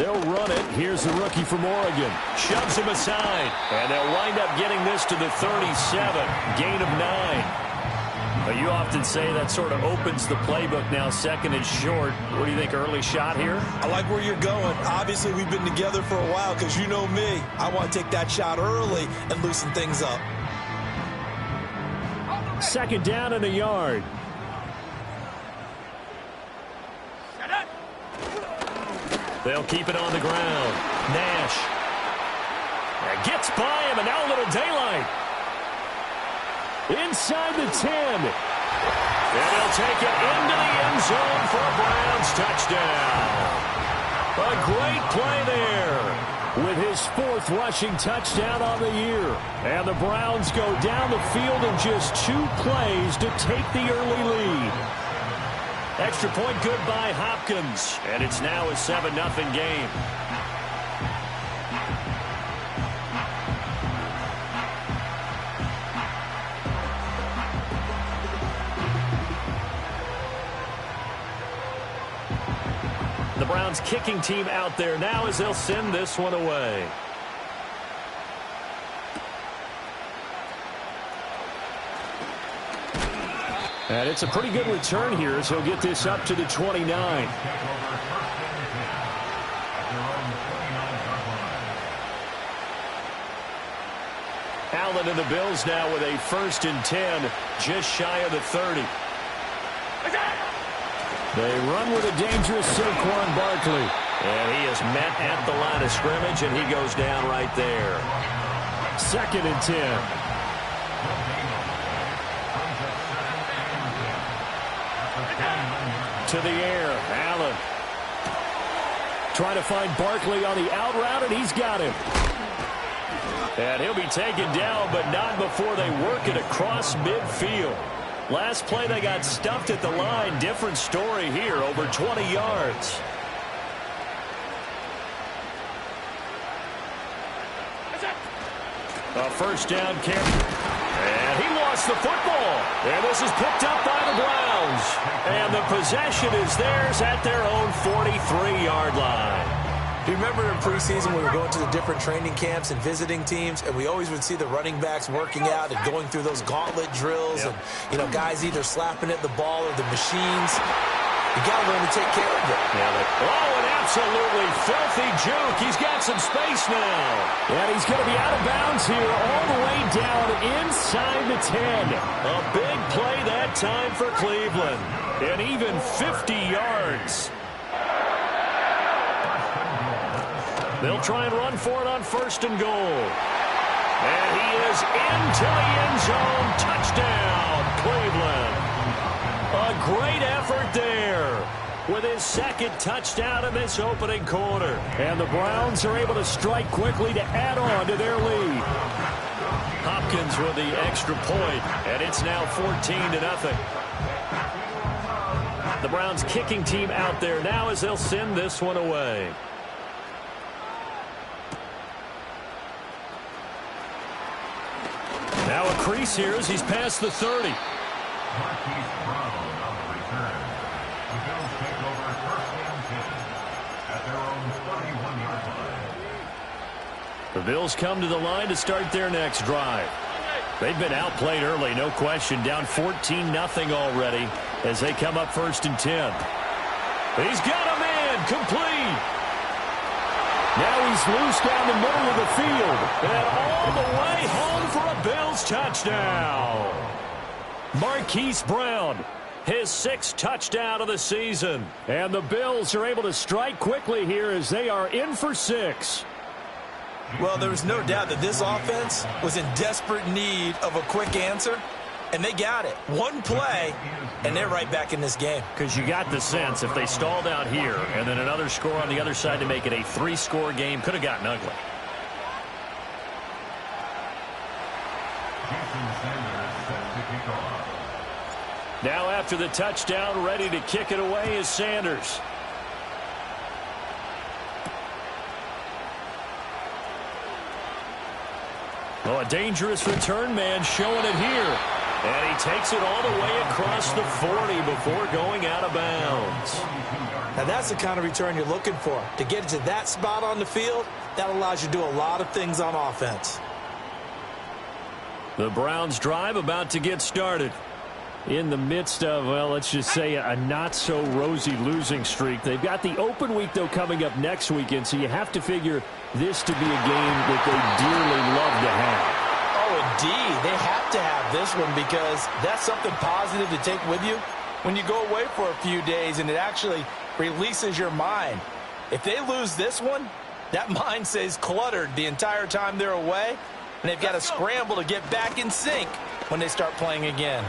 They'll run it. Here's the rookie from Oregon. Shoves him aside. And they'll wind up getting this to the 37. Gain of 9. But you often say that sort of opens the playbook now, second and short. What do you think, early shot here? I like where you're going. Obviously, we've been together for a while because you know me. I want to take that shot early and loosen things up. Second down and a yard. They'll keep it on the ground. Nash. Gets by him, and now a little daylight. Inside the 10. And he'll take it into the end zone for a Browns touchdown. A great play there with his 4th rushing touchdown on the year. And the Browns go down the field in just 2 plays to take the early lead. Extra point good by Hopkins. And it's now a 7-0 game. The Browns kicking team out there now as they'll send this one away. And it's a pretty good return here as he'll get this up to the 29. Allen and the Bills now with a 1st and 10, just shy of the 30. They run with a dangerous Saquon Barkley. And he is met at the line of scrimmage, and he goes down right there. 2nd and 10. To the air, Allen. Trying to find Barkley on the out route, and he's got him. And he'll be taken down, but not before they work it across midfield. Last play, they got stuffed at the line. Different story here, over 20 yards. A 1st down carry. And he lost the football. And this is picked up by the Browns. And the possession is theirs at their own 43-yard line. Do you remember in preseason we were going to the different training camps and visiting teams, and we always would see the running backs working out and going through those gauntlet drills, and, you know, guys either slapping at the ball or the machines. You got to learn to take care of it. Oh, an absolutely filthy juke. He's got some space now. And he's going to be out of bounds here all the way down inside the 10. A big play that time for Cleveland. And even 50 yards. They'll try and run for it on 1st and goal. And he is into the end zone. Touchdown, Cleveland. A great effort there with his 2nd touchdown in this opening quarter. And the Browns are able to strike quickly to add on to their lead. Hopkins with the extra point, and it's now 14-0. The Browns kicking team out there now as they'll send this one away. Now a crease here as he's past the 30. Marquise Brown on the return. The Bills take over 1st and 10 at their own 41-yard line. The Bills come to the line to start their next drive. They've been outplayed early, no question. Down 14-0 already as they come up 1st and 10. He's got a man complete. Now he's loose down the middle of the field. And all the way home for a Bills touchdown. Marquise Brown, his 6th touchdown of the season. And the Bills are able to strike quickly here as they are in for 6. Well, there was no doubt that this offense was in desperate need of a quick answer, and they got it. One play, and they're right back in this game. Because you got the sense if they stalled out here and then another score on the other side to make it a 3-score game, could have gotten ugly. Now after the touchdown, ready to kick it away is Sanders. Oh, a dangerous return man showing it here. And he takes it all the way across the 40 before going out of bounds. Now that's the kind of return you're looking for. To get to that spot on the field, that allows you to do a lot of things on offense. The Browns drive about to get started. In the midst of, well, let's just say a not-so-rosy losing streak. They've got the open week, though, coming up next weekend, so you have to figure this to be a game that they dearly love to have. Oh, indeed. They have to have this one because that's something positive to take with you when you go away for a few days, and it actually releases your mind. If they lose this one, that mind stays cluttered the entire time they're away, and they've got to scramble to get back in sync when they start playing again.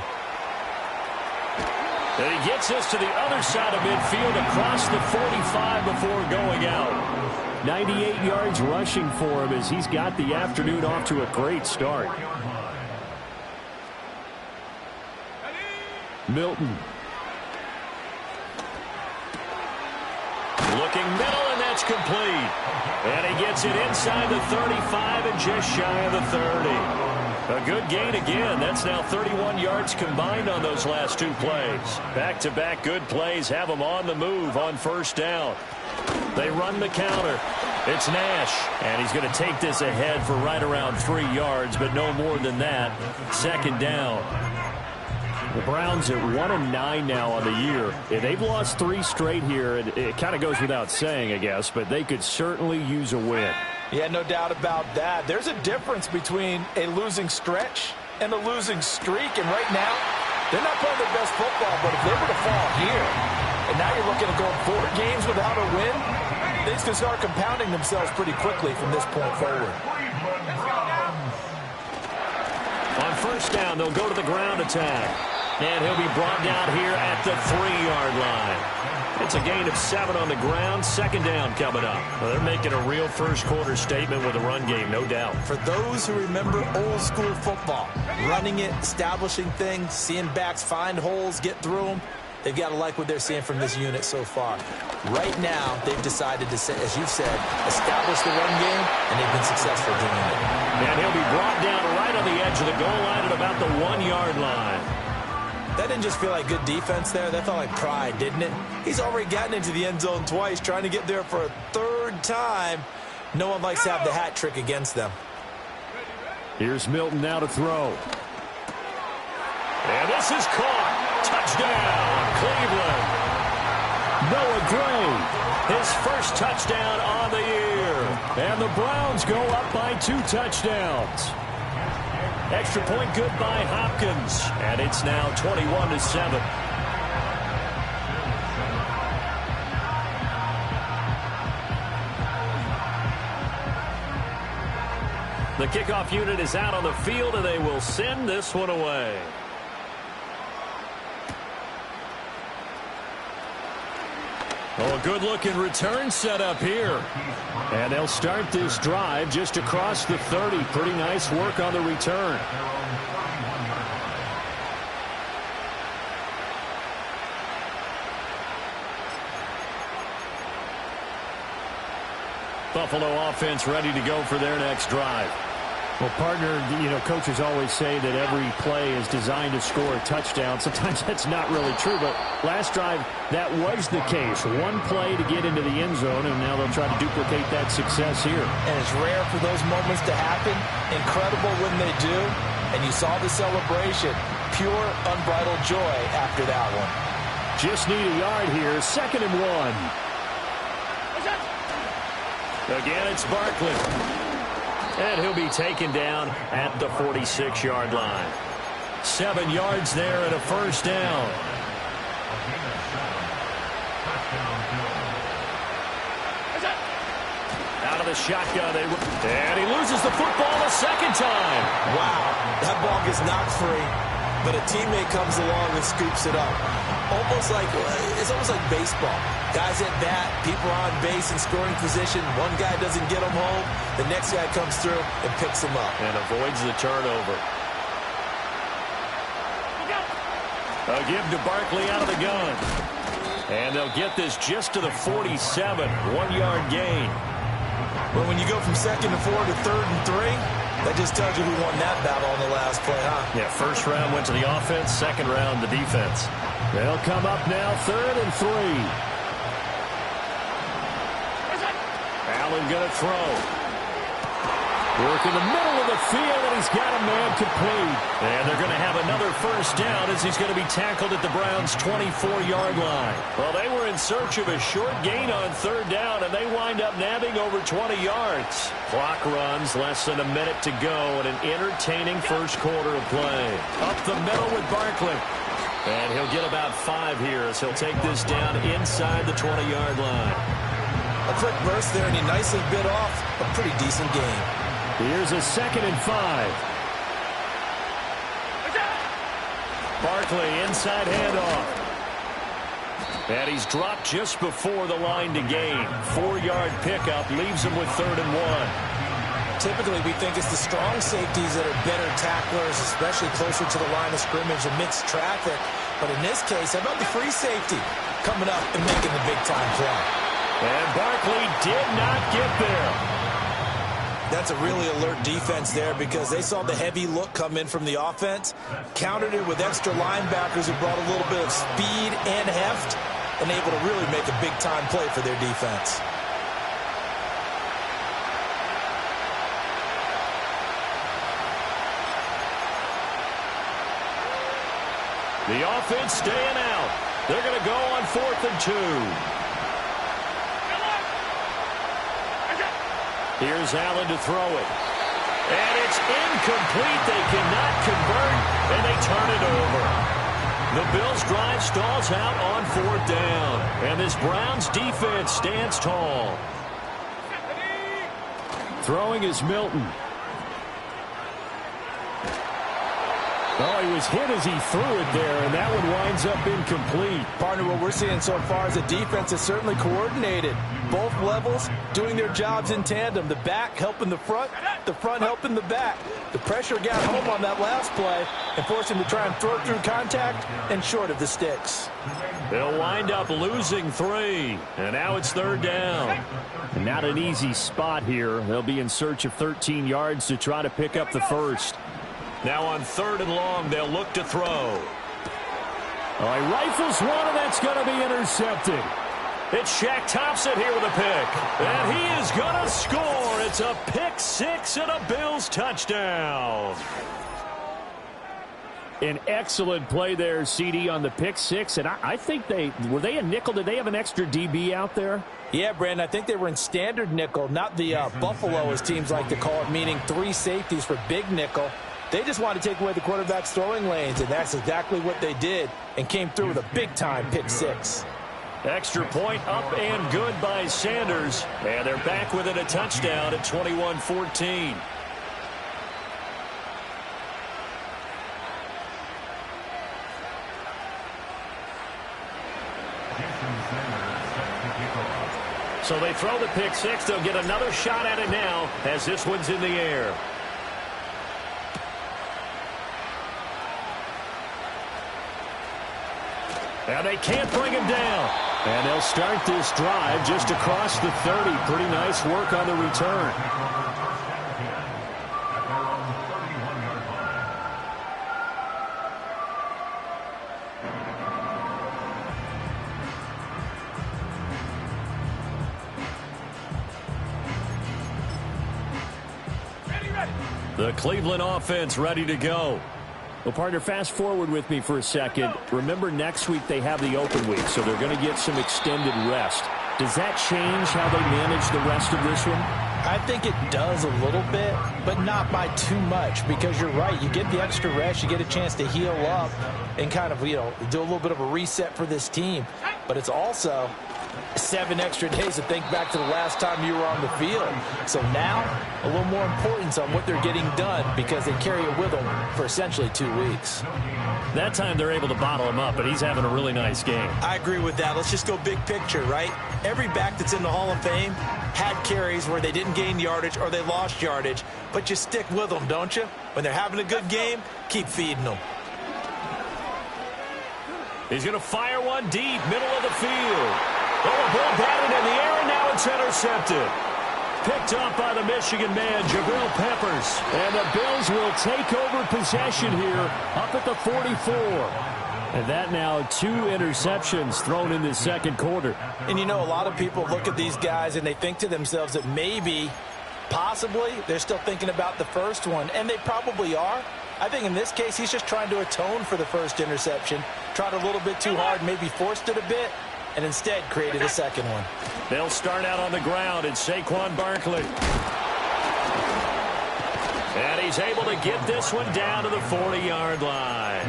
And he gets us to the other side of midfield across the 45 before going out. 98 yards rushing for him as he's got the afternoon off to a great start. Milton. Looking middle, and that's complete. And he gets it inside the 35 and just shy of the 30. A good gain again. That's now 31 yards combined on those last two plays. Back-to-back good plays have them on the move on first down. They run the counter. It's Nash, and he's going to take this ahead for right around 3 yards, but no more than that. Second down. The Browns at 1-9 now on the year. They've lost 3 straight here. It kind of goes without saying, I guess, but they could certainly use a win. Yeah, no doubt about that. There's a difference between a losing stretch and a losing streak. And right now, they're not playing their best football, but if they were to fall here, and now you're looking at going 4 games without a win, things can start compounding themselves pretty quickly from this point forward. On first down, they'll go to the ground attack. And he'll be brought down here at the 3-yard line. It's a gain of 7 on the ground. Second down coming up. Well, they're making a real first-quarter statement with a run game, no doubt. For those who remember old-school football, running it, establishing things, seeing backs find holes, get through them, they've got to like what they're seeing from this unit so far. Right now, they've decided to, as you've said, establish the run game, and they've been successful doing it. And he'll be brought down right on the edge of the goal line at about the 1-yard line. That didn't just feel like good defense there. That felt like pride, didn't it? He's already gotten into the end zone twice, trying to get there for a 3rd time. No one likes to have the hat trick against them. Here's Milton now to throw. And this is caught. Touchdown, Cleveland. Noah Gray, his first touchdown on the year. And the Browns go up by 2 touchdowns. Extra point good by Hopkins. And it's now 21-7. The kickoff unit is out on the field, and they will send this one away. Oh, a good-looking return set up here. And they'll start this drive just across the 30. Pretty nice work on the return. Buffalo offense ready to go for their next drive. Well, partner, coaches always say that every play is designed to score a touchdown. Sometimes that's not really true, but last drive, that was the case. One play to get into the end zone, and now they'll try to duplicate that success here. And it's rare for those moments to happen. Incredible when they do. And you saw the celebration. Pure, unbridled joy after that one. Just need a yard here. 2nd and 1. Again, it's Barkley. And he'll be taken down at the 46-yard line. 7 yards there and a first down. Out of the shotgun. And he loses the football a second time. Wow, that ball gets knocked free, but a teammate comes along and scoops it up. It's almost like baseball. Guys at bat, people are on base in scoring position. One guy doesn't get them home. The next guy comes through and picks them up. And avoids the turnover. A give to Barkley out of the gun. And they'll get this just to the 47. 1-yard gain. But when you go from 2nd and 4 to 3rd and 3, That just tells you who won that battle on the last play, huh? Yeah, first round went to the offense, second round the defense. They'll come up now, 3rd and 3. Allen going to throw. Work in the middle of the field, and he's got a man complete. And they're going to have another first down as he's going to be tackled at the Browns' 24-yard line. Well, they were in search of a short gain on 3rd down, and they wind up nabbing over 20 yards. Clock runs, less than a minute to go, and an entertaining first quarter of play. Up the middle with Barkley. And he'll get about 5 here as he'll take this down inside the 20-yard line. A quick burst there, and he nicely bit off a pretty decent game. Here's a 2nd and 5. Barkley, inside handoff. And he's dropped just before the line to gain. 4-yard pickup leaves him with 3rd and 1. Typically, we think it's the strong safeties that are better tacklers, especially closer to the line of scrimmage amidst traffic. But in this case, how about the free safety coming up and making the big-time play? And Barkley did not get there. That's a really alert defense there because they saw the heavy look come in from the offense, countered it with extra linebackers who brought a little bit of speed and heft, and able to really make a big-time play for their defense. The offense staying out. They're going to go on 4th and 2. Here's Allen to throw it. And it's incomplete. They cannot convert, and they turn it over. The Bills' drive stalls out on 4th down. And this Browns defense stands tall. Throwing is Milton. Oh, he was hit as he threw it there, and that one winds up incomplete. Partner, what we're seeing so far is the defense is certainly coordinated. Both levels doing their jobs in tandem. The back helping the front helping the back. The pressure got home on that last play and forced him to try and throw through contact and short of the sticks. They'll wind up losing 3, and now it's 3rd down. And not an easy spot here. They'll be in search of 13 yards to try to pick up the first. Now on 3rd and long, they'll look to throw. Oh, he rifles one, and that's going to be intercepted. It's Shaq Thompson here with a pick. And he is going to score. It's a pick 6 and a Bills touchdown. An excellent play there, CD, on the pick 6. And I think were they a nickel? Did they have an extra DB out there? Yeah, Brandon, I think they were in standard nickel, not the Buffalo, as teams like to call it, meaning 3 safeties for big nickel. They just wanted to take away the quarterback's throwing lanes, and that's exactly what they did and came through with a big-time pick 6. Extra point up and good by Sanders. And they're back with it, a touchdown at 21-14. So they throw the pick 6. They'll get another shot at it now as this one's in the air. And they can't bring him down. And they'll start this drive just across the 30. Pretty nice work on the return. The Cleveland offense ready to go. Well, partner, fast forward with me for a second. Remember, next week they have the open week, so they're going to get some extended rest. Does that change how they manage the rest of this one? I think it does a little bit, but not by too much, because you're right. You get the extra rest. You get a chance to heal up and kind of, do a little bit of a reset for this team. But it's also 7 extra days to think back to the last time you were on the field. So now, a little more importance on what they're getting done because they carry it with them for essentially 2 weeks. That time they're able to bottle him up, but he's having a really nice game. I agree with that. Let's just go big picture, right? Every back that's in the Hall of Fame had carries where they didn't gain yardage or they lost yardage, but you stick with them, don't you? When they're having a good game, keep feeding them. He's going to fire one deep, middle of the field. Oh, a ball batted in the air, and now it's intercepted. picked up by the Michigan man, Jabril Peppers. And the Bills will take over possession here up at the 44. And that now 2 interceptions thrown in the second quarter. And you know, a lot of people look at these guys and they think to themselves that maybe, possibly, they're still thinking about the first one. And they probably are. I think in this case, he's just trying to atone for the first interception. Tried a little bit too hard, maybe forced it a bit, and instead created a second one. They'll start out on the ground, and Saquon Barkley. And he's able to get this one down to the 40-yard line.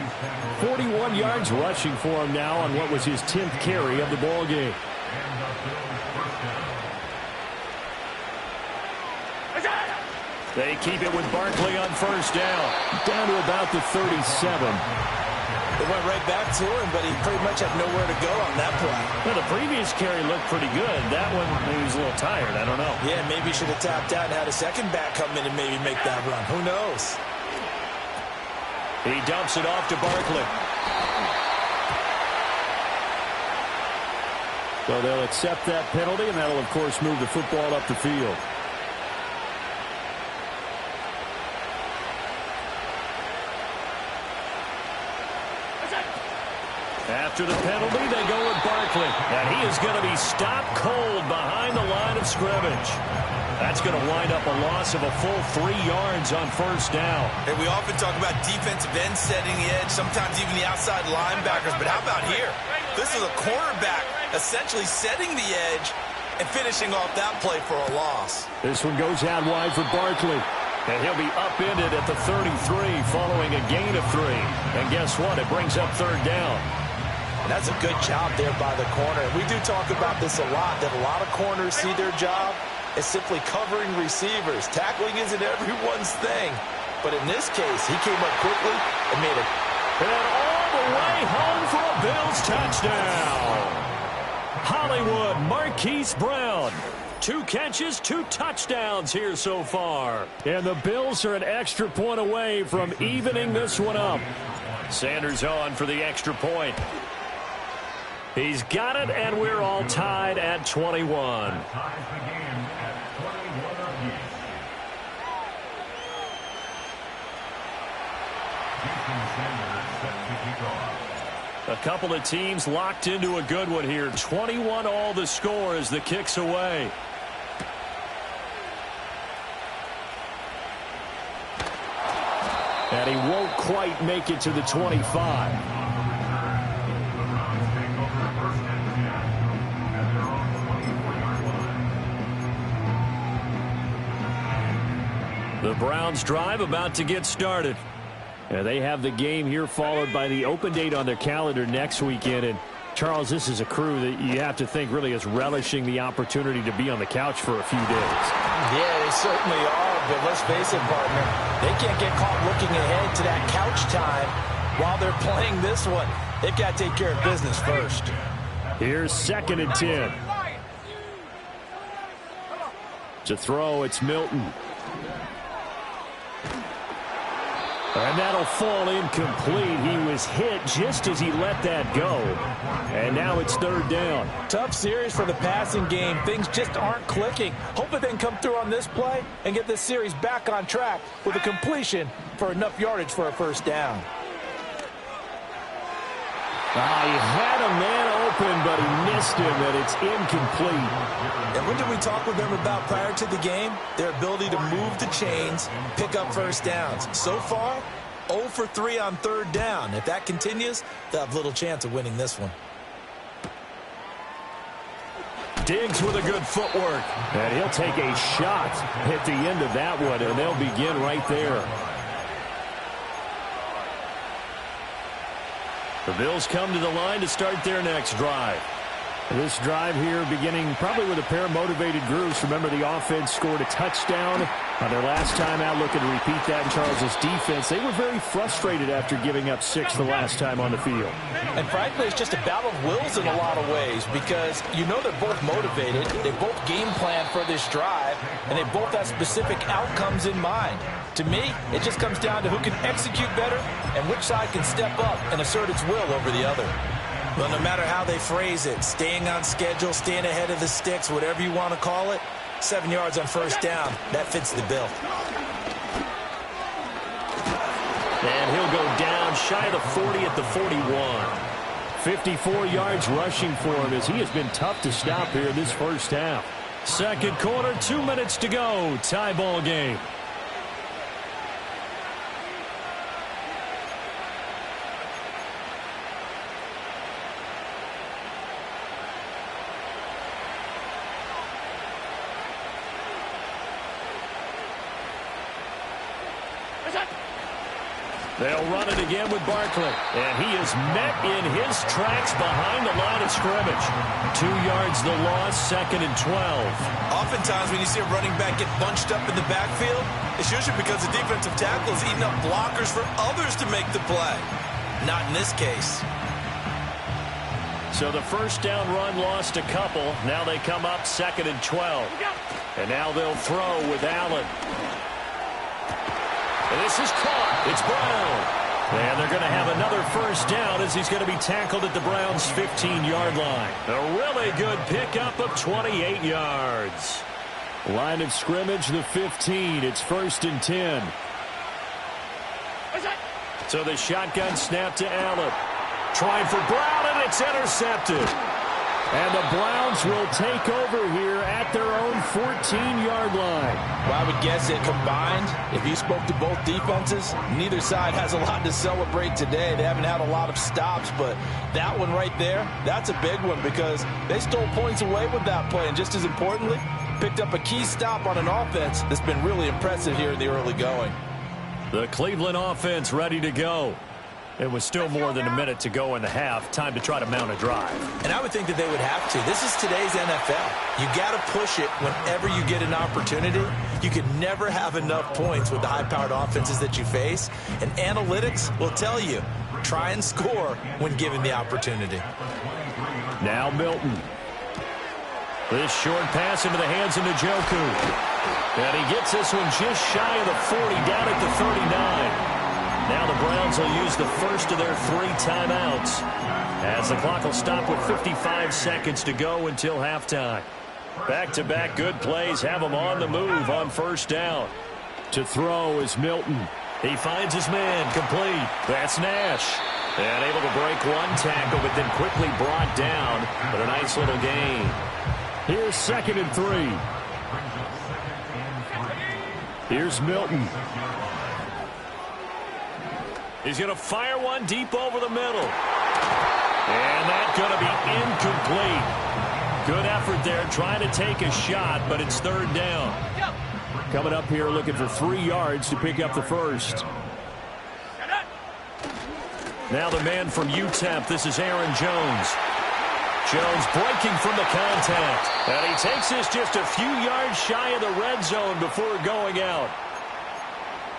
41 yards rushing for him now on what was his 10th carry of the ball game. They keep it with Barkley on first down. Down to about the 37. They went right back to him, but he pretty much had nowhere to go on that play. Well, the previous carry looked pretty good. That one, he was a little tired. I don't know. Yeah, maybe he should have tapped out and had a second back come in and maybe make that run. Who knows? He dumps it off to Barkley. So they'll accept that penalty, and that'll, of course, move the football up the field. After the penalty, they go with Barkley. And he is going to be stopped cold behind the line of scrimmage. That's going to wind up a loss of a full 3 yards on first down. And we often talk about defensive ends setting the edge, sometimes even the outside linebackers. But how about here? This is a cornerback essentially setting the edge and finishing off that play for a loss. This one goes out wide for Barkley. And he'll be upended at the 33 following a gain of 3. And guess what? It brings up third down. And that's a good job there by the corner. We do talk about this a lot, that a lot of corners see their job as simply covering receivers. Tackling isn't everyone's thing. But in this case, he came up quickly and made it. And all the way home for a Bills touchdown. Hollywood Marquise Brown. 2 catches, 2 touchdowns here so far. And the Bills are an extra point away from evening this one up. Sanders on for the extra point. He's got it, and we're all tied at 21. Ties the game at 21 apiece. Jason Sanders set to kick off. A couple of teams locked into a good one here. 21 all the score as the kick's away. And he won't quite make it to the 25. The Browns drive about to get started. They have the game here followed by the open date on their calendar next weekend. And Charles, this is a crew that you have to think really is relishing the opportunity to be on the couch for a few days. Yeah, they certainly are. But let's face it, partner, they can't get caught looking ahead to that couch time while they're playing this one. They've got to take care of business first. Here's 2nd and 10. To throw, it's Milton. And that'll fall incomplete. He was hit just as he let that go. And now it's 3rd down. Tough series for the passing game. Things just aren't clicking. Hope they can come through on this play and get this series back on track with a completion for enough yardage for a first down. He had a man open, but he missed him, and it's incomplete. And what did we talk with them about prior to the game? Their ability to move the chains, pick up first downs. So far, 0 for 3 on 3rd down. If that continues, they'll have little chance of winning this one. Diggs with a good footwork. And he'll take a shot at the end of that one, and they'll begin right there. The Bills come to the line to start their next drive. This drive here beginning probably with a pair of motivated groups. Remember, the offense scored a touchdown on their last time out, looking to repeat that in Charles's defense. They were very frustrated after giving up 6 the last time on the field. And frankly, it's just a battle of wills in a lot of ways because you know they're both motivated. They both game plan for this drive, and they both have specific outcomes in mind. To me, it just comes down to who can execute better and which side can step up and assert its will over the other. Well, no matter how they phrase it, staying on schedule, staying ahead of the sticks, whatever you want to call it, 7 yards on first down. That fits the bill. And he'll go down shy of the 40 at the 41. 54 yards rushing for him as he has been tough to stop here this first half. Second quarter, 2 minutes to go. Tie ball game. They'll run it again with Barkley. And he is met in his tracks behind the line of scrimmage. 2 yards the loss, second and 12. Oftentimes when you see a running back get bunched up in the backfield, it's usually because the defensive tackle is eating up blockers for others to make the play. Not in this case. So the first down run lost a couple. Now they come up second and 12. And now they'll throw with Allen. And this is caught. It's Brown. And they're going to have another first down as he's going to be tackled at the Browns' 15-yard line. A really good pickup of 28 yards. Line of scrimmage, the 15. It's first and 10. So the shotgun snap to Allen. Trying for Brown, and it's intercepted. And the Browns will take over here at their own 14-yard line. Well, I would guess that combined, if you spoke to both defenses, neither side has a lot to celebrate today. They haven't had a lot of stops, but that one right there, that's a big one because they stole points away with that play. And just as importantly, picked up a key stop on an offense that's been really impressive here in the early going. The Cleveland offense ready to go. It was still more than a minute to go in the half. Time to try to mount a drive. And I would think that they would have to. This is today's NFL. You got to push it whenever you get an opportunity. You can never have enough points with the high-powered offenses that you face. And analytics will tell you, try and score when given the opportunity. Now Milton. This short pass into the hands of Njoku. And he gets this one just shy of the 40, down at the 39. Now the Browns will use the first of their 3 timeouts as the clock will stop with 55 seconds to go until halftime. Back-to-back good plays have them on the move on first down. To throw is Milton. He finds his man, complete. That's Nash. And able to break one tackle, but then quickly brought down. But a nice little gain. Here's second and 3. Here's Milton. He's going to fire one deep over the middle. And that's going to be incomplete. Good effort there trying to take a shot, but it's third down. Coming up here looking for 3 yards to pick up the first. Now the man from UTEP, this is Aaron Jones. Jones breaking from the contact. And he takes this just a few yards shy of the red zone before going out.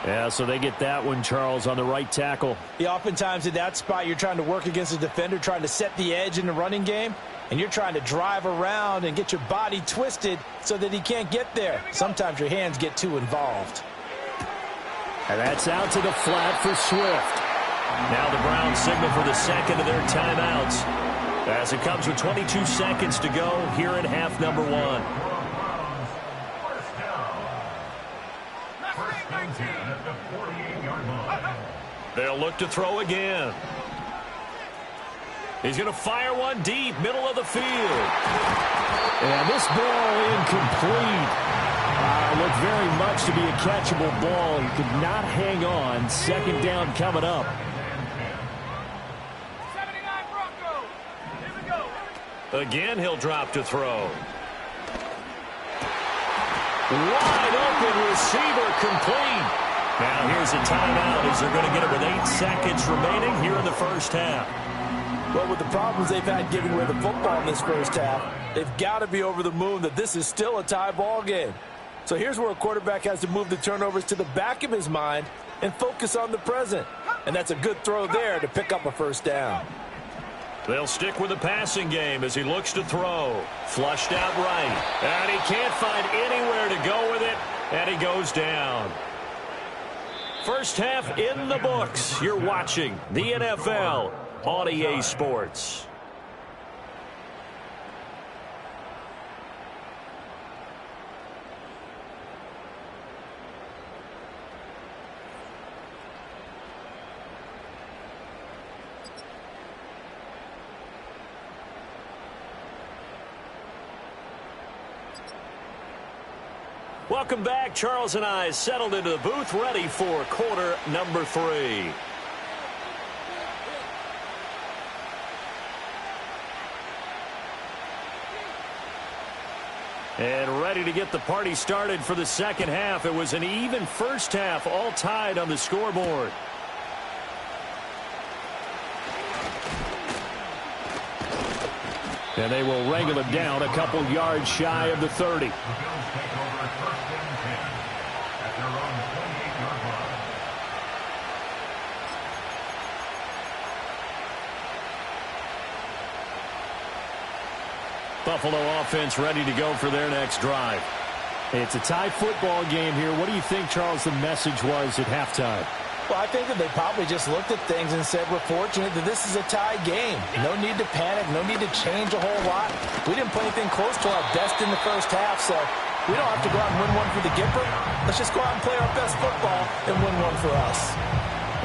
Yeah, so they get that one, Charles, on the right tackle. Yeah, oftentimes in that spot, you're trying to work against a defender, trying to set the edge in the running game, and you're trying to drive around and get your body twisted so that he can't get there. Sometimes your hands get too involved. And that's out to the flat for Swift. Now the Browns signal for the second of their timeouts as it comes with 22 seconds to go here in half number 1. They'll look to throw again. He's going to fire one deep, middle of the field. And this ball incomplete. Looked very much to be a catchable ball. He could not hang on. Second down coming up. 79 Broncos. Here we go. Again, he'll drop to throw. Wide open receiver, complete. Now here's a timeout as they're going to get it with 8 seconds remaining here in the first half. Well, with the problems they've had giving away the football in this first half, they've got to be over the moon that this is still a tie ball game. So here's where a quarterback has to move the turnovers to the back of his mind and focus on the present. And that's a good throw there to pick up a first down. They'll stick with the passing game as he looks to throw. Flushed out right. And he can't find anywhere to go with it. And he goes down. First half in the books. You're watching the NFL on EA Sports. Welcome back. Charles and I settled into the booth, ready for quarter number 3. And ready to get the party started for the second half. It was an even first half, all tied on the scoreboard. And they will wrangle it down a couple yards shy of the 30. The Bills take over first and 10 at their own 28-yard line. Buffalo offense ready to go for their next drive. It's a tie football game here. What do you think, Charles, the message was at halftime? Well, I think that they probably just looked at things and said, we're fortunate that this is a tie game. No need to panic, no need to change a whole lot. We didn't play anything close to our best in the first half, so we don't have to go out and win one for the Gipper. Let's just go out and play our best football and win one for us.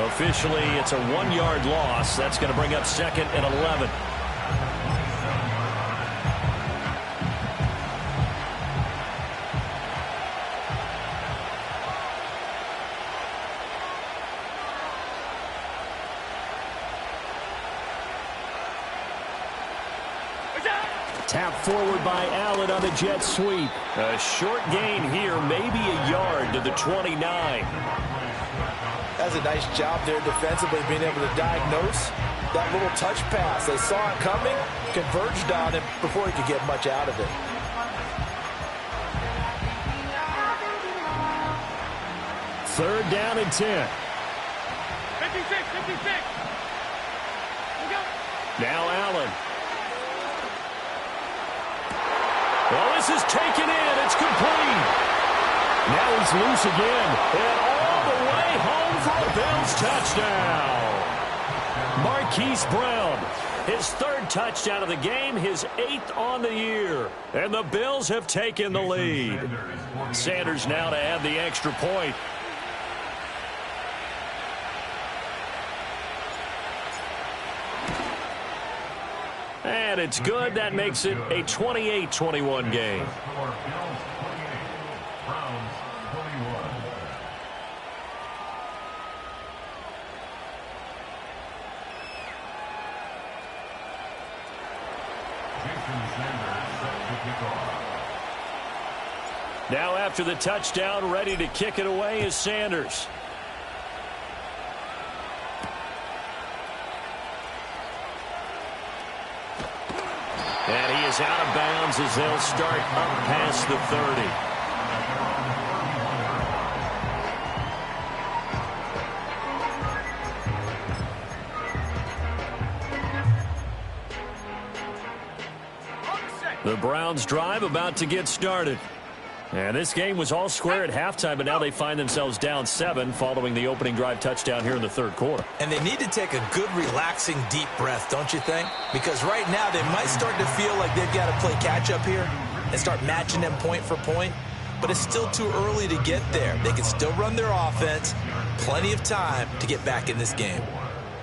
Officially, it's a 1-yard loss. That's going to bring up second and 11. Tap forward by Allen on the jet sweep. A short gain here, maybe a yard to the 29. That's a nice job there defensively, being able to diagnose that little touch pass. They saw it coming, converged on it before he could get much out of it. Third down and 10. 56, 56. Now Allen. Well, this is taken in. It's complete. Now he's loose again. And all the way home for a Bills touchdown. Marquise Brown, his 3rd touchdown of the game, his 8th on the year. And the Bills have taken the lead. Sanders now to add the extra point. And it's good. That makes it a 28-21 game. Score Bills 28, Browns 21. Jason Sanders set to kick off. Now after the touchdown, ready to kick it away is Sanders. And he is out of bounds as they'll start up past the 30. The Browns drive about to get started. And this game was all square at halftime, but now they find themselves down 7 following the opening drive touchdown here in the 3rd quarter. And they need to take a good, relaxing, deep breath, don't you think? Because right now they might start to feel like they've got to play catch-up here and start matching them point for point. But it's still too early to get there. They can still run their offense. Plenty of time to get back in this game.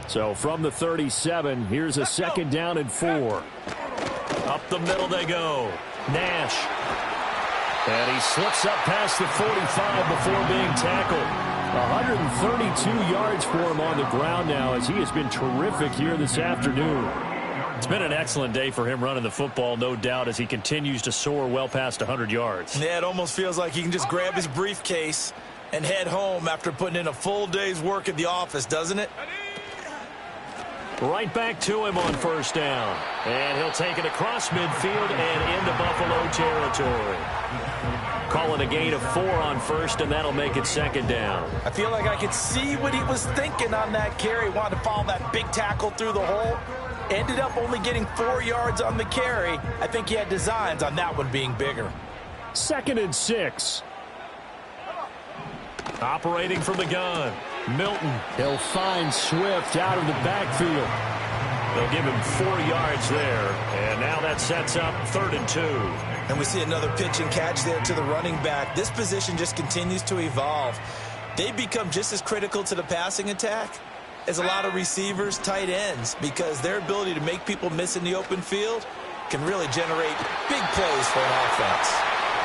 So from the 37, here's a 2nd down and 4. Up the middle they go. Nash. And he slips up past the 45 before being tackled. 132 yards for him on the ground now as he has been terrific here this afternoon. It's been an excellent day for him running the football, no doubt, as he continues to soar well past 100 yards. Yeah, it almost feels like he can just grab his briefcase and head home after putting in a full day's work at the office, doesn't it? Right back to him on 1st down. And he'll take it across midfield and into Buffalo territory. Calling a gain of 4 on 1st, and that'll make it 2nd down. I feel like I could see what he was thinking on that carry. Wanted to follow that big tackle through the hole. Ended up only getting 4 yards on the carry. I think he had designs on that one being bigger. 2nd and 6. Operating from the gun. Milton. He'll find Swift out of the backfield. They'll give him 4 yards there. And now that sets up 3rd and 2. And we see another pitch and catch there to the running back. This position just continues to evolve. They become just as critical to the passing attack as a lot of receivers, tight ends, because their ability to make people miss in the open field can really generate big plays for an offense.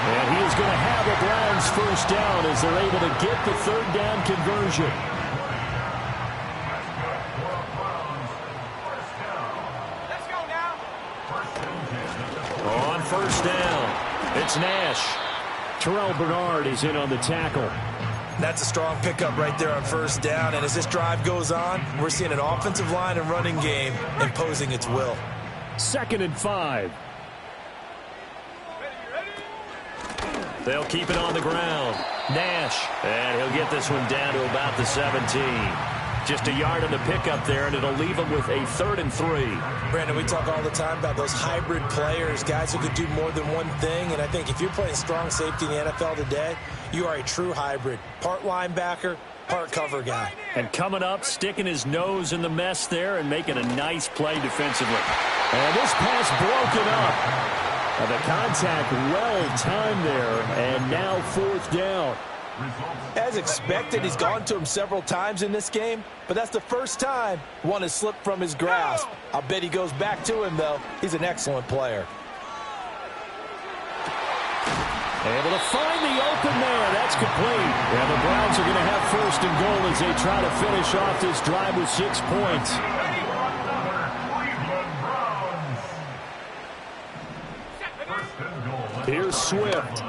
And he is going to have a Browns first down as they're able to get the third down conversion. Let's go now. On first down, it's Nash. Terrell Bernard is in on the tackle. That's a strong pickup right there on first down. And as this drive goes on, we're seeing an offensive line and running game imposing its will. 2nd and 5. They'll keep it on the ground. Nash. And he'll get this one down to about the 17. Just a yard on the pickup there, and it'll leave him with a 3rd and 3. Brandon, we talk all the time about those hybrid players, guys who could do more than one thing. And I think if you're playing strong safety in the NFL today, you are a true hybrid. Part linebacker, part cover guy. And coming up, sticking his nose in the mess there and making a nice play defensively. And this pass broken up. And the contact well timed there, and now 4th down. As expected, he's gone to him several times in this game, but that's the first time one has slipped from his grasp. I'll bet he goes back to him, though. He's an excellent player. Able to find the open man. That's complete. And the Browns are going to have 1st and goal as they try to finish off this drive with 6 points. Here's Swift.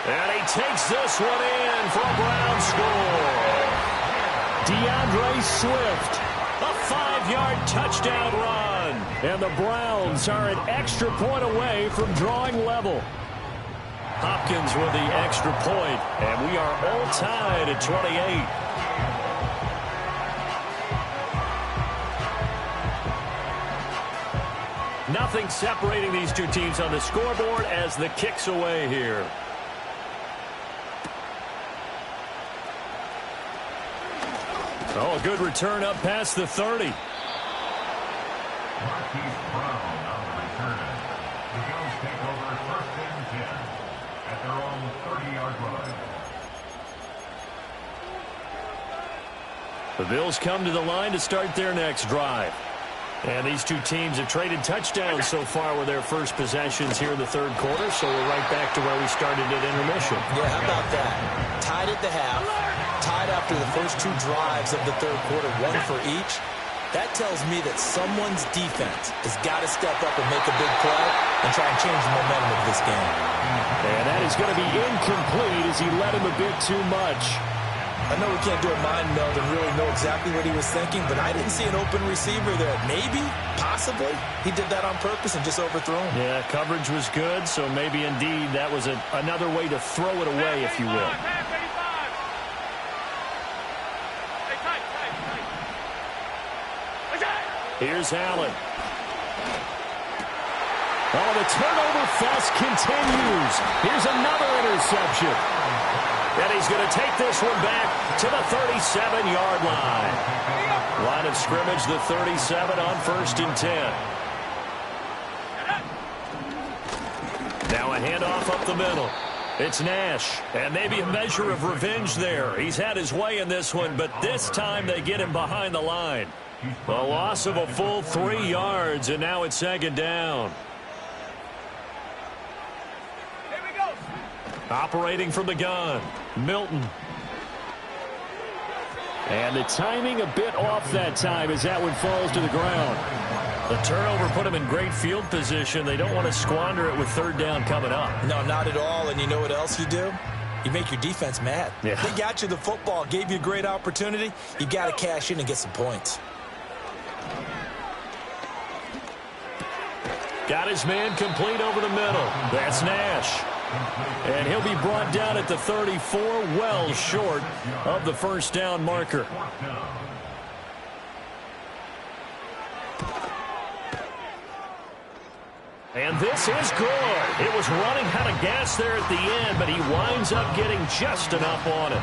And he takes this one in for a Brown score. DeAndre Swift, a 5-yard touchdown run. And the Browns are an extra point away from drawing level. Hopkins with the extra point, and we are all tied at 28. Nothing separating these two teams on the scoreboard as the kick's away here. Oh, a good return up past the 30. Marquise Brown on the return. The Bills take over 1st and 10 at their own 30-yard line. The Bills come to the line to start their next drive. And these two teams have traded touchdowns so far with their first possessions here in the 3rd quarter, so we're right back to where we started at intermission. Yeah, how about that? Tied at the half, tied after the first 2 drives of the 3rd quarter, 1 for each. That tells me that someone's defense has got to step up and make a big play and try and change the momentum of this game. And that is going to be incomplete as he led him a bit too much. I know we can't do a mind meld and really know exactly what he was thinking, but I didn't see an open receiver there. Maybe, possibly, he did that on purpose and just overthrew him. Yeah, coverage was good, so maybe indeed that was another way to throw it away, if you will. Here's Allen. Oh, the turnover fest continues. Here's another interception. And he's going to take this one back to the 37-yard line. Line of scrimmage, the 37 on 1st and 10. Now a handoff up the middle. It's Nash, and maybe a measure of revenge there. He's had his way in this one, but this time they get him behind the line. The loss of a full 3 yards, and now it's 2nd down. Operating from the gun, Milton. And the timing a bit off that time as that one falls to the ground. The turnover put them in great field position. They don't want to squander it with 3rd down coming up. No, not at all. And you know what else you do? You make your defense mad. Yeah. They got you the football, gave you a great opportunity. You got to cash in and get some points. Got his man complete over the middle. That's Nash. And he'll be brought down at the 34, well short of the 1st down marker. And this is good. It was running out of gas there at the end, but he winds up getting just enough on it.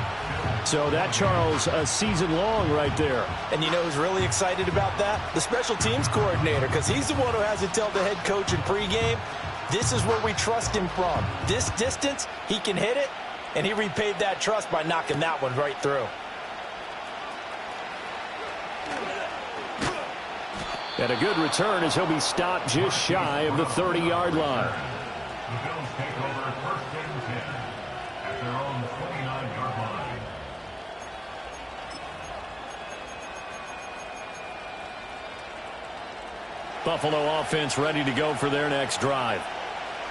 So that, Charles, a season long right there. And you know who's really excited about that? The special teams coordinator, because he's the one who has to tell the head coach in pregame, this is where we trust him from. This distance, he can hit it, and he repaid that trust by knocking that one right through. And a good return as he'll be stopped just shy of the 30-yard line. The Bills take over Buffalo offense ready to go for their next drive.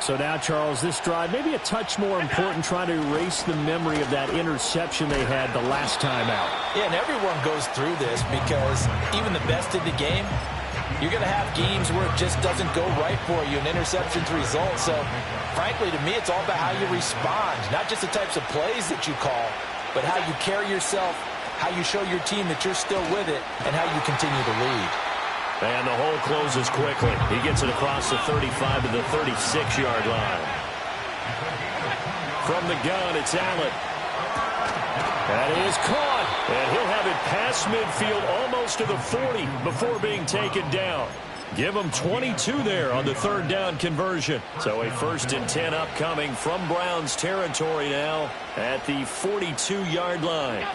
So now, Charles, this drive maybe a touch more important, trying to erase the memory of that interception they had the last time out. Yeah, and everyone goes through this because even the best in the game, you're going to have games where it just doesn't go right for you, and interceptions result. So, frankly, to me, it's all about how you respond, not just the types of plays that you call, but how you carry yourself, how you show your team that you're still with it, and how you continue to lead. And the hole closes quickly. He gets it across the 35 to the 36-yard line. From the gun, it's Allen. That is caught. And he'll have it past midfield almost to the 40 before being taken down. Give him 22 there on the third down conversion. So a 1st and 10 upcoming from Browns territory now at the 42-yard line.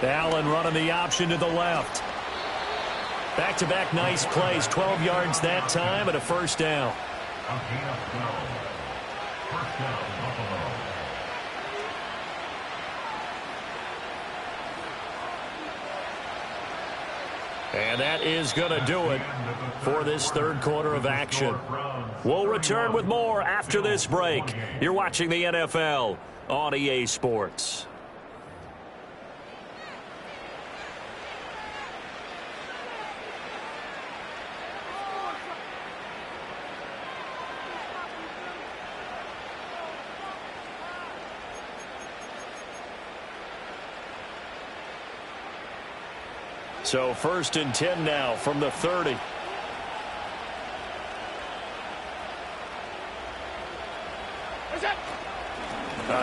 Allen running the option to the left. Back-to-back nice plays, 12 yards that time and a 1st down. And that is going to do it for this third quarter of action. We'll return with more after this break. You're watching the NFL on EA Sports. So 1st and 10 now from the 30. A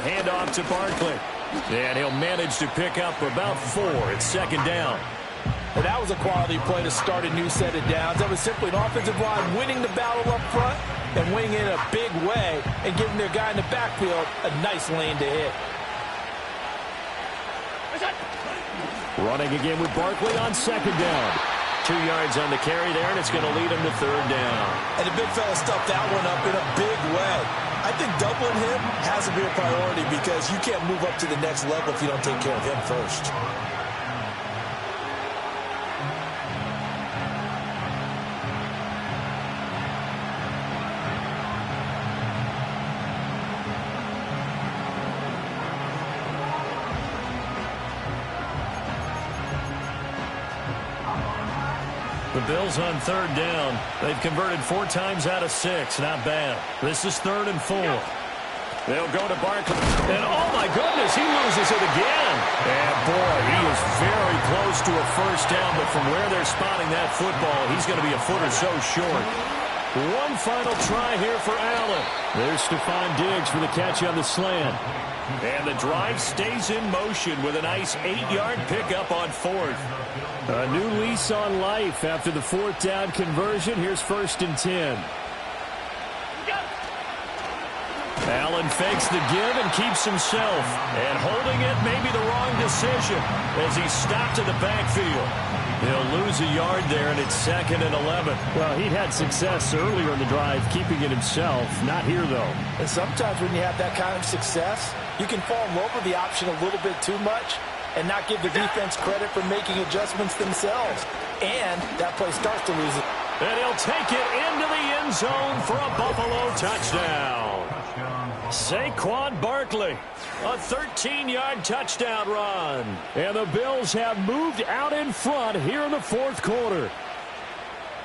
handoff to Barkley. And he'll manage to pick up about 4. It's 2nd down. Well, that was a quality play to start a new set of downs. That was simply an offensive line winning the battle up front and winning it in a big way and giving their guy in the backfield a nice lane to hit. Running again with Barkley on 2nd down. 2 yards on the carry there, and it's going to lead him to 3rd down. And the big fella stuffed that one up in a big way. I think doubling him has to be a priority because you can't move up to the next level if you don't take care of him first. The Bills on 3rd down. They've converted 4 times out of 6. Not bad. This is 3rd and 4. They'll go to Barkley. And, oh, my goodness, he loses it again. And, boy, he is very close to a 1st down. But from where they're spotting that football, he's going to be a foot or so short. One final try here for Allen. There's Stephon Diggs for the catch on the slant. And the drive stays in motion with a nice 8-yard pickup on 4th. A new lease on life after the 4th down conversion. Here's 1st and 10. Allen fakes the give and keeps himself. And holding it may be the wrong decision as he's stopped in the backfield. He'll lose a yard there, and it's 2nd and 11. Well, he'd had success earlier in the drive keeping it himself. Not here, though. And sometimes when you have that kind of success, you can fall in love with the option a little bit too much and not give the defense credit for making adjustments themselves. And that play starts to lose it. And he'll take it into the end zone for a Buffalo touchdown. Saquon Barkley, a 13-yard touchdown run. And the Bills have moved out in front here in the 4th quarter.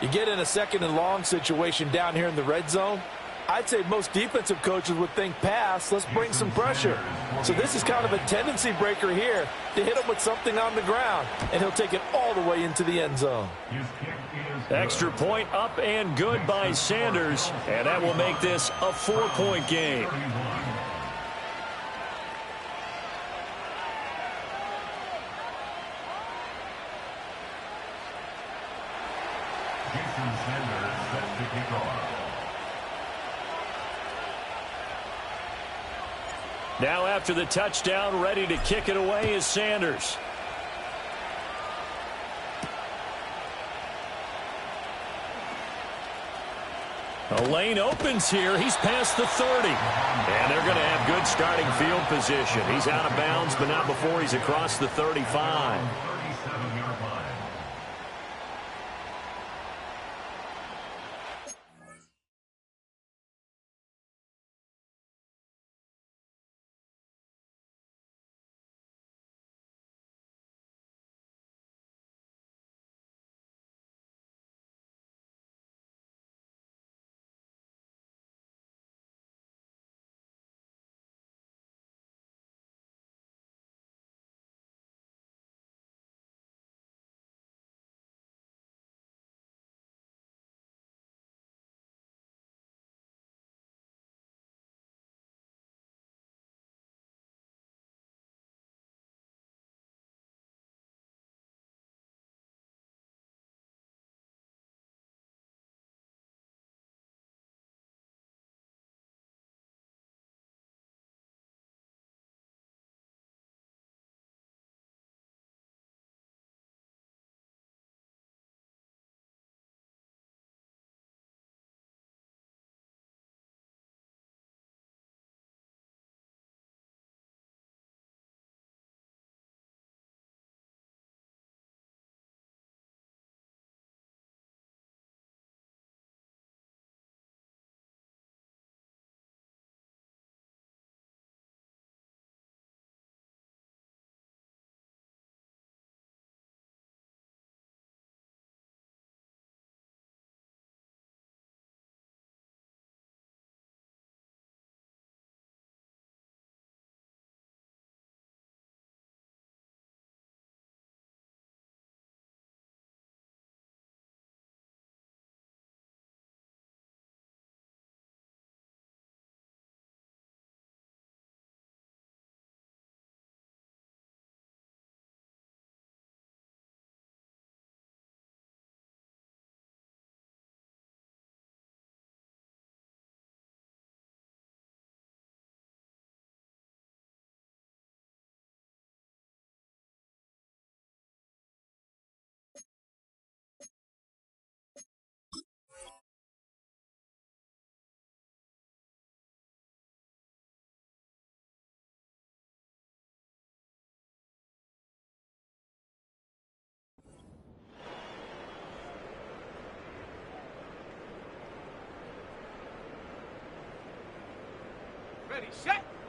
You get in a 2nd and long situation down here in the red zone, I'd say most defensive coaches would think pass, let's bring some pressure. So this is kind of a tendency breaker here to hit him with something on the ground, and he'll take it all the way into the end zone. Extra point up and good by Sanders, and that will make this a 4-point game. Jason Sanders set to kick off. Now after the touchdown, ready to kick it away is Sanders. A lane opens here. He's past the 30. And they're going to have good starting field position. He's out of bounds, but not before he's across the 35.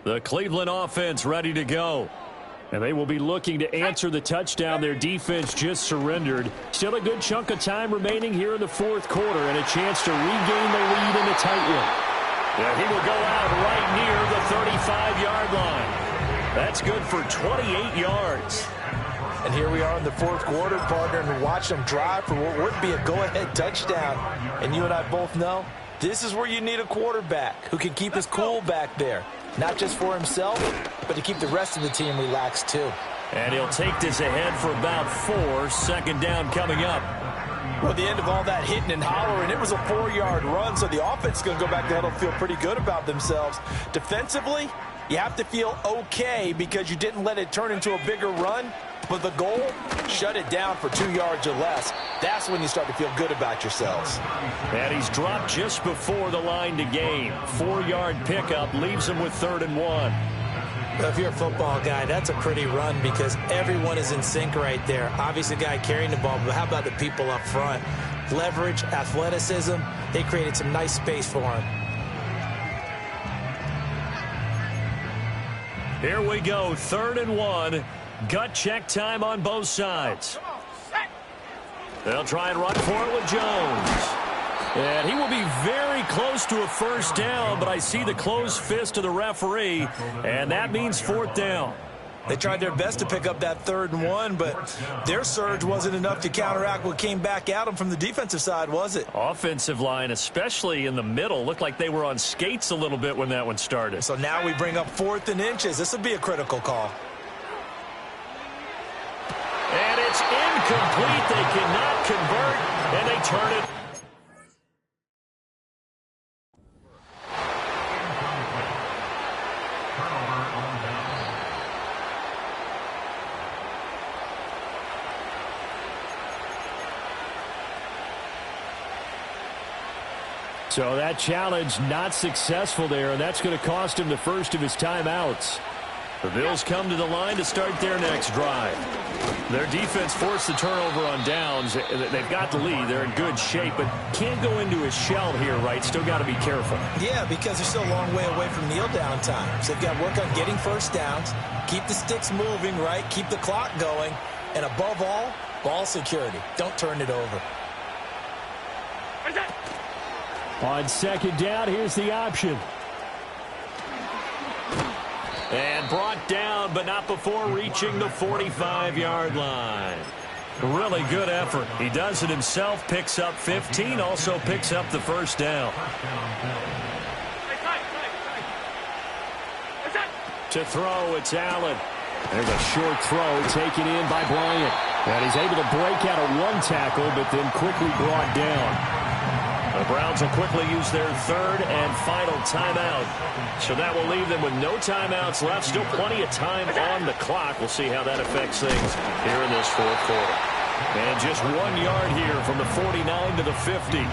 The Cleveland offense ready to go. And they will be looking to answer the touchdown their defense just surrendered. Still a good chunk of time remaining here in the fourth quarter and a chance to regain the lead in a tight one. Yeah, he will go out right near the 35-yard line. That's good for 28 yards. And here we are in the fourth quarter, partner, and watch them drive for what would be a go-ahead touchdown. And you and I both know this is where you need a quarterback who can keep his cool back there. Not just for himself, but to keep the rest of the team relaxed too. And he'll take this ahead for about 4. Second down coming up. Well, the end of all that hitting and hollering, it was a 4-yard run, so the offense is going to go back there and feel pretty good about themselves. Defensively, you have to feel okay because you didn't let it turn into a bigger run. But the goal, shut it down for 2 yards or less. That's when you start to feel good about yourselves. And he's dropped just before the line to gain. 4-yard pickup leaves him with 3rd and 1. Well, if you're a football guy, that's a pretty run because everyone is in sync right there. Obviously, the guy carrying the ball, but how about the people up front? Leverage, athleticism, they created some nice space for him. Here we go, 3rd and 1. Gut check time on both sides. They'll try and run for it with Jones. And he will be very close to a first down, but I see the closed fist of the referee, and that means 4th down. They tried their best to pick up that 3rd and 1, but their surge wasn't enough to counteract what came back at them from the defensive side, was it? Offensive line, especially in the middle, looked like they were on skates a little bit when that one started. So now we bring up 4th and inches. This will be a critical call. And it's incomplete. They cannot convert, and they turn it. So that challenge not successful there, and that's going to cost him the first of his timeouts. The Bills come to the line to start their next drive. Their defense forced the turnover on downs. They've got the lead. They're in good shape, but can't go into a shell here, right? Still got to be careful. Yeah, because they're still a long way away from kneel down time. So they've got to work on getting first downs, keep the sticks moving, right? Keep the clock going, and above all, ball security. Don't turn it over. On second down, here's the option. And brought down, but not before reaching the 45-yard line. Really good effort. He does it himself, picks up 15, also picks up the first down. To throw, it's Allen. There's a short throw taken in by Bryant. And he's able to break out of one tackle, but then quickly brought down. The Browns will quickly use their 3rd and final timeout. So that will leave them with no timeouts left. Still plenty of time on the clock. We'll see how that affects things here in this fourth quarter. And just 1 yard here from the 49 to the 50.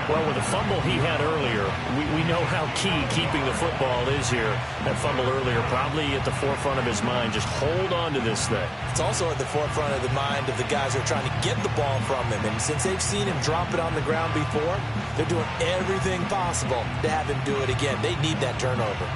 Well, with the fumble he had earlier, we know how key keeping the football is here. That fumble earlier probably at the forefront of his mind. Just hold on to this thing. It's also at the forefront of the mind of the guys who are trying to get the ball from him. And since they've seen him drop it on the ground before, they're doing everything possible to have him do it again. They need that turnover.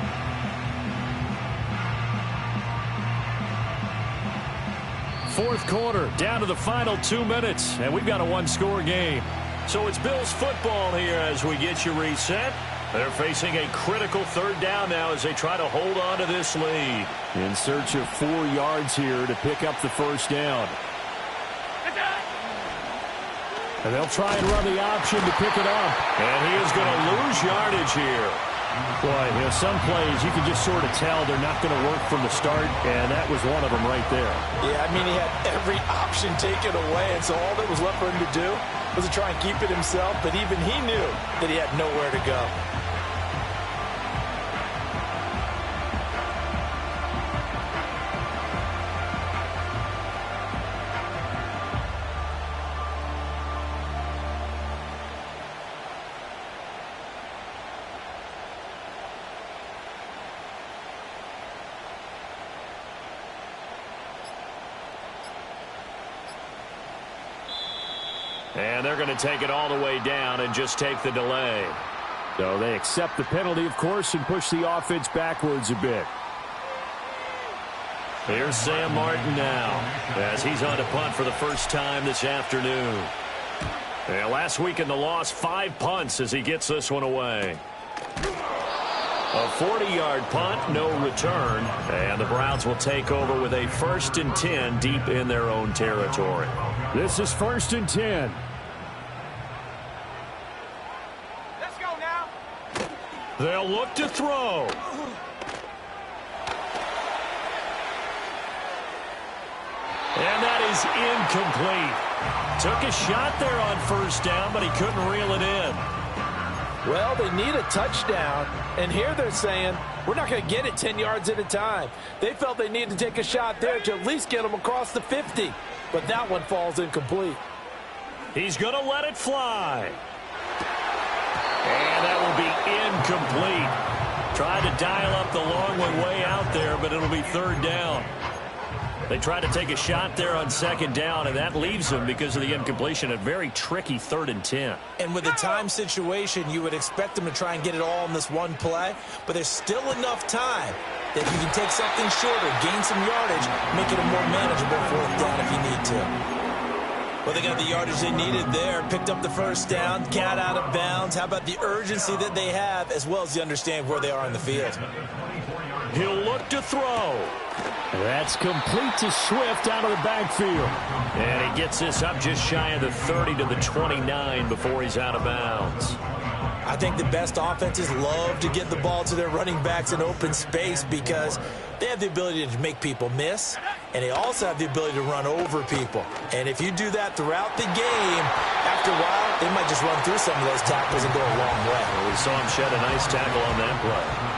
Fourth quarter, down to the final 2 minutes, and we've got a one-score game. So it's Bills football here as we get you reset. They're facing a critical 3rd down now as they try to hold on to this lead. In search of 4 yards here to pick up the first down. And they'll try and run the option to pick it up. And he is going to lose yardage here. Boy, you know, some plays you can just sort of tell they're not going to work from the start, and that was one of them right there. Yeah, I mean, he had every option taken away, and so all that was left for him to do was to try and keep it himself, but even he knew that he had nowhere to go. And they're going to take it all the way down and just take the delay. So they accept the penalty, of course, and push the offense backwards a bit. Here's Sam Martin now as he's on to punt for the first time this afternoon. And last week in the loss, 5 punts as he gets this one away. A 40-yard punt, no return. And the Browns will take over with a 1st and 10 deep in their own territory. This is 1st and 10. Let's go now. They'll look to throw. And that is incomplete. Took a shot there on 1st down, but he couldn't reel it in. Well, they need a touchdown, and here they're saying, we're not going to get it 10 yards at a time. They felt they needed to take a shot there to at least get them across the 50, but that one falls incomplete. He's going to let it fly. And that will be incomplete. Tried to dial up the long one way out there, but it'll be 3rd down. They try to take a shot there on 2nd down, and that leaves them, because of the incompletion, a very tricky 3rd and 10. And with the time situation, you would expect them to try and get it all in this one play, but there's still enough time that you can take something shorter, gain some yardage, make it a more manageable 4th down if you need to. Well, they got the yardage they needed there, picked up the 1st down, got out of bounds. How about the urgency that they have, as well as the understanding where they are in the field? He'll look to throw. That's complete to Swift out of the backfield. And he gets this up just shy of the 30 to the 29 before he's out of bounds. I think the best offenses love to get the ball to their running backs in open space because they have the ability to make people miss, and they also have the ability to run over people. And if you do that throughout the game, after a while, they might just run through some of those tackles and go a long way. Well, we saw him shed a nice tackle on that play.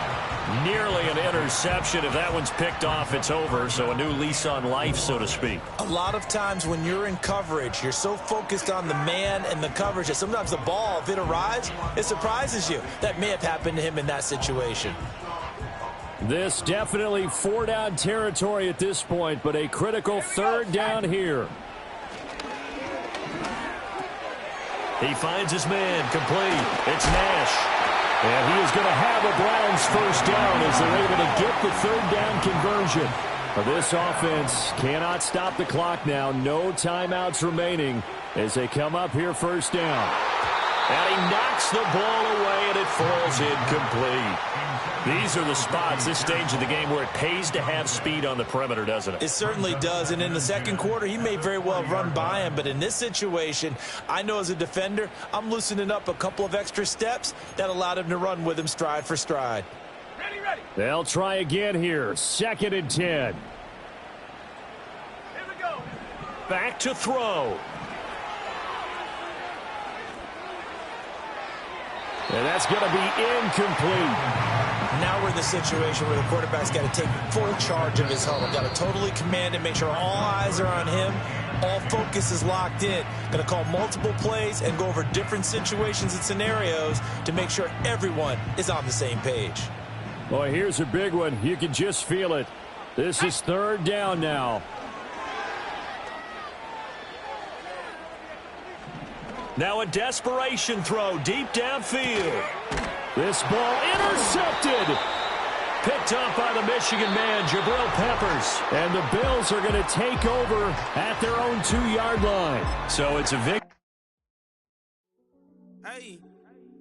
Nearly an interception. If that one's picked off, it's over. So a new lease on life, so to speak. A lot of times when you're in coverage, you're so focused on the man and the coverage that sometimes the ball, if it arrives, it surprises you. That may have happened to him in that situation. This definitely 4-down territory at this point, but a critical 3rd down here. He finds his man, complete. It's Nash. And he is going to have a Browns 1st down as they're able to get the 3rd down conversion. This offense cannot stop the clock now. No timeouts remaining as they come up here 1st down. And he knocks the ball away, and it falls incomplete. These are the spots, this stage of the game, where it pays to have speed on the perimeter, doesn't it? It certainly does, and in the 2nd quarter, he may very well run by him, but in this situation, I know as a defender, I'm loosening up a couple of extra steps that allowed him to run with him stride for stride. Ready. They'll try again here, 2nd and 10. Here we go. Back to throw. And that's going to be incomplete. Now we're in the situation where the quarterback's got to take full charge of his huddle. Got to totally command it, make sure all eyes are on him. All focus is locked in. Going to call multiple plays and go over different situations and scenarios to make sure everyone is on the same page. Boy, here's a big one. You can just feel it. This is 3rd down now. Now a desperation throw deep downfield. This ball intercepted. Picked up by the Michigan man, Jabril Peppers. And the Bills are going to take over at their own 2-yard line. So it's a victory.